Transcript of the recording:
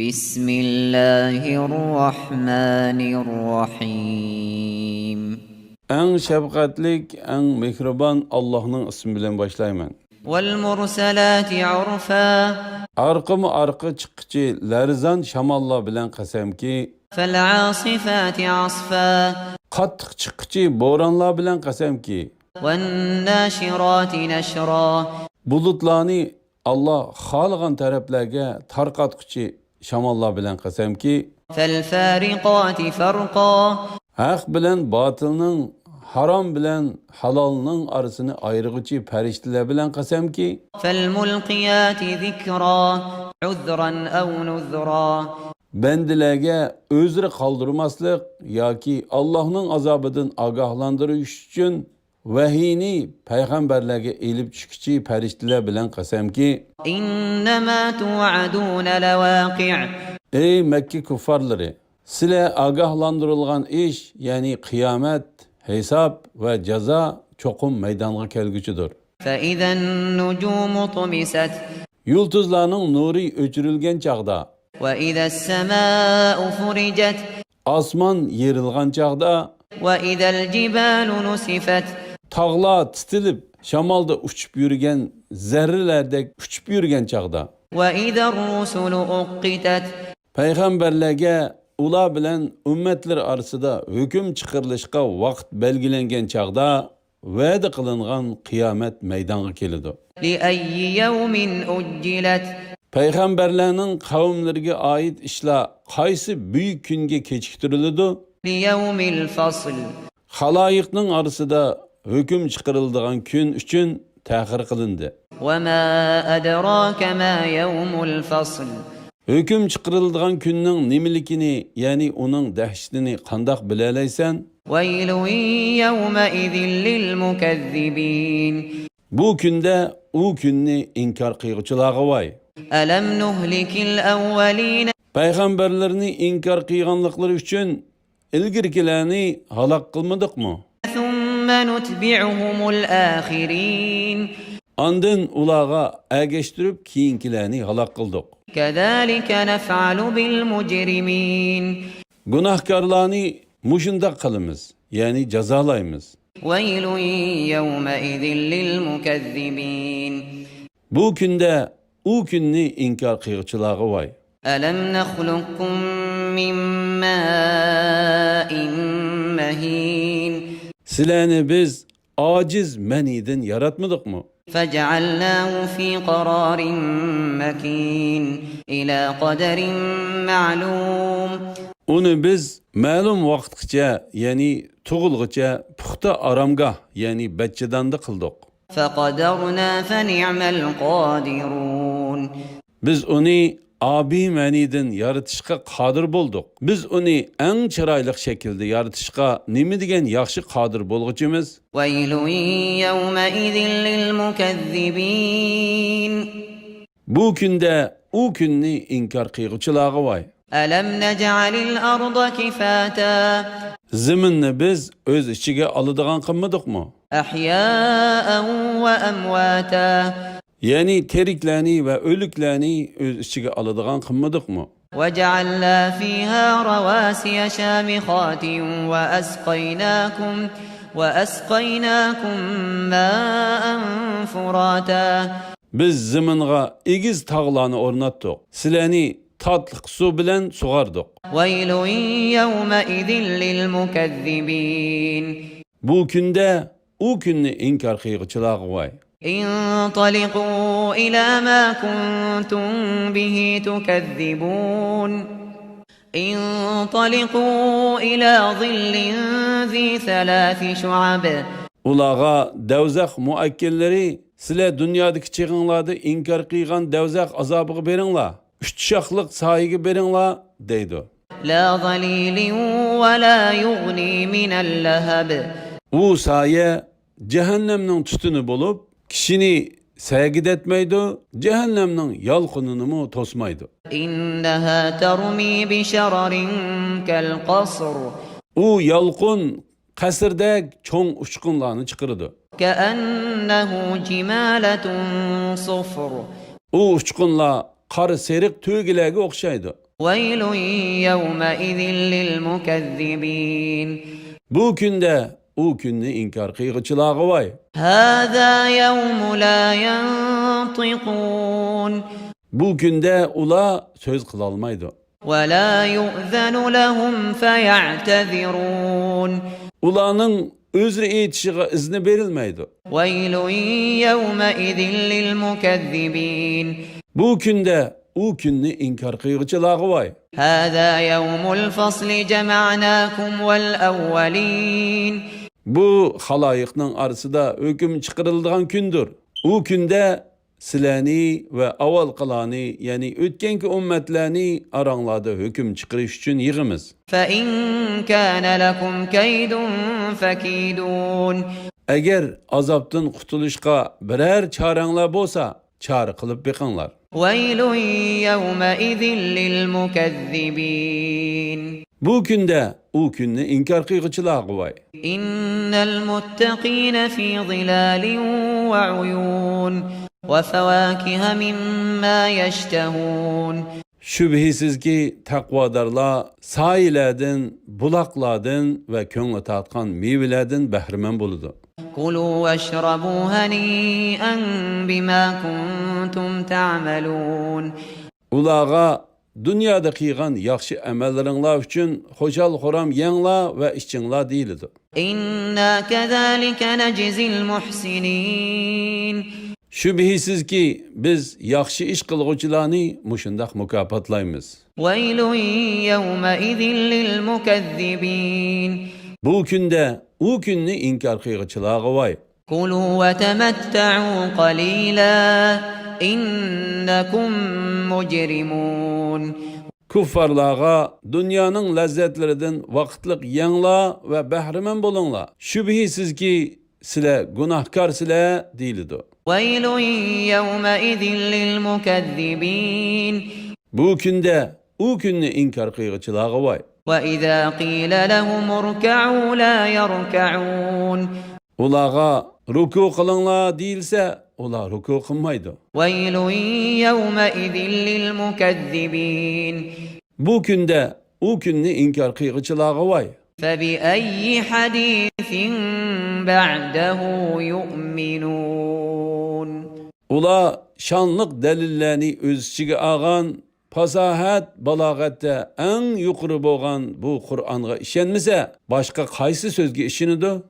Bismillahirrahmanirrahim. Eng şefkatlik, eng mehriban Allah'ın ismi bilen başlayman. Vel mursalati urfa. Arqımı arqı çıqqıcı lerzan şamalla bilen qasamki, Fel asifati asfa. qattiq chiqqıcı bo'ronlar bilen qasamki, Ven nashirati nashra. bulutlarni Allah xohlagan taraflarga tarqatquchi shamollar bilen qasamki, Fel fariqati farqa. haq bilen batilning, harom bilen halalning arasini ayırgıcı farishtalar bilen qasamki, Fel mulqiyati zikra. Uzran aw nuzra. bendilerge özrü kaldırmaslık yoki Allah'ın azabıdan agahlandırış üçün vahiyni peygamberlerge elip çıkıcı farishtalar bilen qasamki, İnnemâ tu'adûne levâki'. ey Mekke kuffarları, sizler agahlandırılgan iş, yani kıyamet, hesap ve ceza çokum meydana kelgücüdür. فَإِذَا النُّجُومُ طُمِسَتْ Yıldızlarının nuri öçürülgen çağda, وَإِذَا السَّمَاءُ فُرِجَتْ asman yerilgan çağda, وَإِذَا الْجِبَالُ نُسِفَتْ tağlar titilip şamalda uçup yürügen zerrelerde uçup yürügen çağda, وَإِذَا الرُّسُلُ أُقِّتَتْ peygamberlerge ula bilen ümmetler arasında hüküm çıkarılışka vakt belgilengen çağda vədə kılıngan kıyamet meydana kelidi. لِأَيِّ يَوْمٍ أُجِّلَتْ Peygamberlerinin kavimlerine ait işler kaysı büyük günge keçiktirildi? لِيَوْمِ الْفَصْلِ Halayıkның arasında hüküm çıkarıldığın gün üçün təxir kılındı. وَمَا أَدْرَاكَ مَا يَوْمُ الْفَصْلِ Hüküm çıkarıldığın günün nimilikini, yani onun dəhşetini qandaq bilələysən? وَيْلٌ يَوْمَئِذٍ لِلْمُكَذِّبِينَ Bu günde o günni inkar qıyğıçılağı vay. أَلَمْ نُهْلِكِ الْأَوَّلِينَ Peygamberlerini inkar qıyğanlıqları üçün ilgirkilerini halak kılmadık mı? ثُمَّ نُتْبِعُهُمُ الْآخِرِينَ Andın ulağa əgeştirip kiyinkilerini halak kıldık. كَذَلِكَ نَفْعَلُ بِالْمُجْرِمِينَ Günahkarlarını muşunda kılımız, yani cezalayımız. وَيْلٌ يَوْمَئِذٍ لِلْمُكَذِّبِينَ Bu günde o günni inkar qıyğıçılağı vay. أَلَمْ نَخْلُقكُّم مِّن مَّاءٍ مَّهِينٍ Sileni biz aciz meniden yaratmadık mı? فَجَعَلْنَاهُ فِي قَرَارٍ مَّكِينٍ إِلَى قَدَرٍ مَّعْلُومٍ Onu biz ma'lum vaqtgacha, yani tug'ilgacha puxta aramgah, yani bachchadanda qildik. فَقَدَرْنَا فَنِعْمَ الْقَادِرُونَ Biz onu abi meniden yaratışqa qodir boldik. Biz onu eng chiroyli şekilde yaratışqa nima degan yaxshi qodir bo'lg'uchimiz? وَيْلٌ يَوْمَئِذٍ لِلْمُكَذِّبِينَ Bu günde o günni inkar qıyğıçılağı vay. أَلَمْ نَجْعَلِ الْأَرْضَ كِفَاتًا Ziminni biz öz içige alıdığan qımmadık mı? أَحْيَاءً وَأَمْوَاتًا Yani teriklerini ve ölüklerini öz içige alıdığan qımmadık mı? وَجَعَلْنَا فِيهَا رَوَاسِيَ شَامِخَاتٍ وَأَسْقَيْنَاكُمْ مَاءً فُرَاتًا Biz ziminga egiz tağlarını ornattık. Sileni tatlık su bilen suğardık. وَيْلٌ يَوْمَئِذٍ لِلْمُكَذِّبِينَ Bu günde o günni inkar qıyğıçılağı vay. انطلقوا إلى ما كنتم به تكذبون انطلقوا إلى ظل ذي ثلاث شعب Ulağa devzak muakkelleri sile dünyadaki çığınlarda inkar qıyğan devzak azabı berinla. Üç şaqlıq sayıgı berinla deydi. لا ظليل ولا يغني من اللهب O saye cehennemnin tütünü bulup kişini sevgid etmeydi, cehennemnin yalqınını mı tosmaydı. إنها ترمي بشرر كالقصر O yalqın qasırdek çoğun uçqunlarını çıkırdı. كأنه جمالة صفر O uçqunlar qarı serik tüygilerge okşaydı. ويل يومئذ للمكذبين Bu günde u günni inkar kıygıçılağı vay. هذا يوم لا ينطقون Bu günde ula söz kılalmaydı. ولا يؤذن لهم فيعتذرون Ulanın özrü etişiğe izni verilmeydi. ويل يومئذ للمكذبين Bu günde u günni inkar kıygıçılağı vay. هذا يوم الفصل جمعناكم والأولين Bu halayıqның arasında hüküm çıkarıldığan gündür. U günde sileni ve aval kılanı yani ötkenki ümmetlerini aranladı hüküm çıkarış için yığımız. فإن كان لكم كيد فكيدون Eğer azaptın kutuluşka birer çaranglar bolsa çare kılıp bekanlar. ويل يومئذ للمكذبين Bu günde u günni inkar kıygıçılağı vay. إن المتقين في ظلال وعيون وفواكه مما يشتهون Şübhisiz ki takvadarlar sahilerden, bulaklardan ve köngü tatkan meyvelerden behrimen buludu. كلوا واشربوا هنيئا بما كنتم تعملون Ulağa dünyada kıygan yaxşı əməllərinlər üçün xoşal xoram yengla ve işçinla deyildi. إنا كذلك نجزي المحسنين Şübhisiz ki biz yaxşı iş qılğıcılarını muşundaq mükafatlayımız. ويل يومئذ للمكذبين Bu günde u günni inkar kıygıçılağı vay. كلوا وتمتعوا قليلا إنكم مجرمون Kuffarlağa dünyanın lezzetlerinden vakitlik yengla ve behrimen bulunla. Şübhisiz ki sile günahkar sile değildi. ويل يومئذ للمكذبين Bu günde u günni inkar kıygıçılağı vay. وإذا قيل لهم اركعوا لا يركعون Ulağa ruku kılınla değilse ula ruku kılmaydı. ويل يومئذ للمكذبين Bu günde u günni inkar kıygıçılağı vay. فبأي حديث بعده يؤمنون Ula şanlık delillerini öz içige ağan, fasahat, balagatte en yukarı boğan bu Kur'an'a işenmese başka kaysı sözge işinidir?